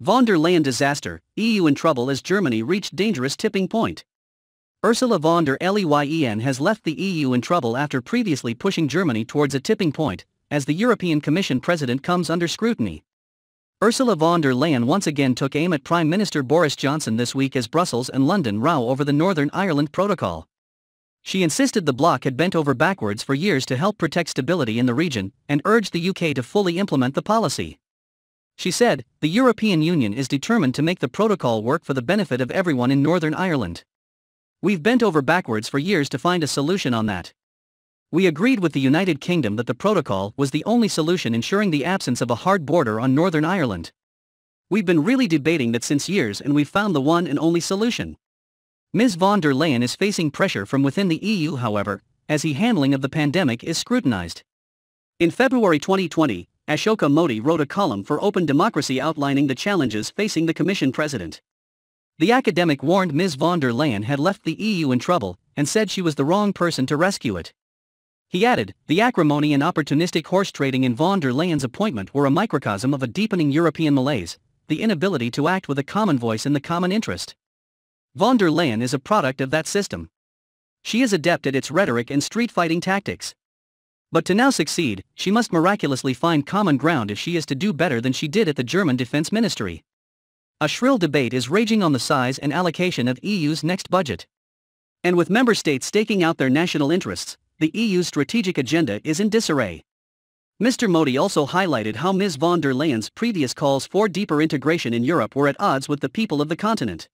Von der Leyen disaster, EU in trouble as Germany reached dangerous tipping point. Ursula von der Leyen has left the EU in trouble after previously pushing Germany towards a tipping point, as the European Commission president comes under scrutiny. Ursula von der Leyen once again took aim at Prime Minister Boris Johnson this week as Brussels and London row over the Northern Ireland Protocol. She insisted the bloc had bent over backwards for years to help protect stability in the region, and urged the UK to fully implement the policy. She said, "The European Union is determined to make the protocol work for the benefit of everyone in Northern Ireland. We've bent over backwards for years to find a solution on that. We agreed with the United Kingdom that the protocol was the only solution ensuring the absence of a hard border on Northern Ireland. We've been really debating that since years and we've found the one and only solution." Ms. von der Leyen is facing pressure from within the EU, however, as the handling of the pandemic is scrutinized. In February 2020, Ashoka Modi wrote a column for Open Democracy outlining the challenges facing the Commission president. The academic warned Ms. von der Leyen had left the EU in trouble, and said she was the wrong person to rescue it. He added, "The acrimony and opportunistic horse trading in von der Leyen's appointment were a microcosm of a deepening European malaise, the inability to act with a common voice in the common interest. Von der Leyen is a product of that system. She is adept at its rhetoric and street-fighting tactics. But to now succeed, she must miraculously find common ground if she is to do better than she did at the German Defense Ministry." A shrill debate is raging on the size and allocation of EU's next budget. And with member states staking out their national interests, the EU's strategic agenda is in disarray. Mr. Modi also highlighted how Ms. von der Leyen's previous calls for deeper integration in Europe were at odds with the people of the continent.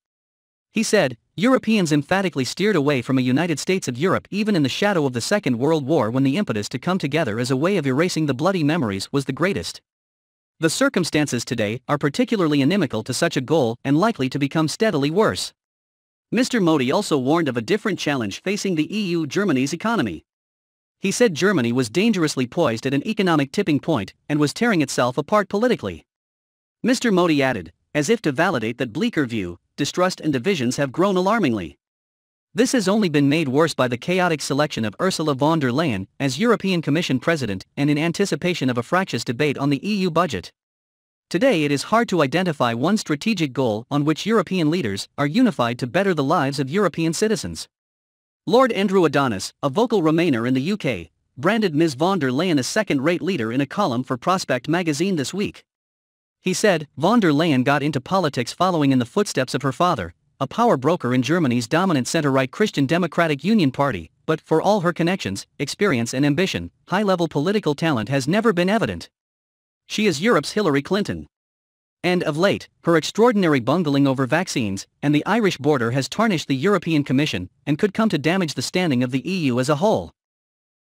He said, "Europeans emphatically steered away from a United States of Europe even in the shadow of the Second World War, when the impetus to come together as a way of erasing the bloody memories was the greatest. The circumstances today are particularly inimical to such a goal and likely to become steadily worse." Mr. Modi also warned of a different challenge facing the EU: Germany's economy. He said Germany was dangerously poised at an economic tipping point and was tearing itself apart politically. Mr. Modi added, as if to validate that bleaker view, distrust and divisions have grown alarmingly. This has only been made worse by the chaotic selection of Ursula von der Leyen as European Commission President and in anticipation of a fractious debate on the EU budget. Today it is hard to identify one strategic goal on which European leaders are unified to better the lives of European citizens. Lord Andrew Adonis, a vocal Remainer in the UK, branded Ms. von der Leyen a second-rate leader in a column for Prospect magazine this week. He said, "Von der Leyen got into politics following in the footsteps of her father, a power broker in Germany's dominant center-right Christian Democratic Union Party, but for all her connections, experience and ambition, high-level political talent has never been evident. She is Europe's Hillary Clinton. And of late, her extraordinary bungling over vaccines and the Irish border has tarnished the European Commission and could come to damage the standing of the EU as a whole."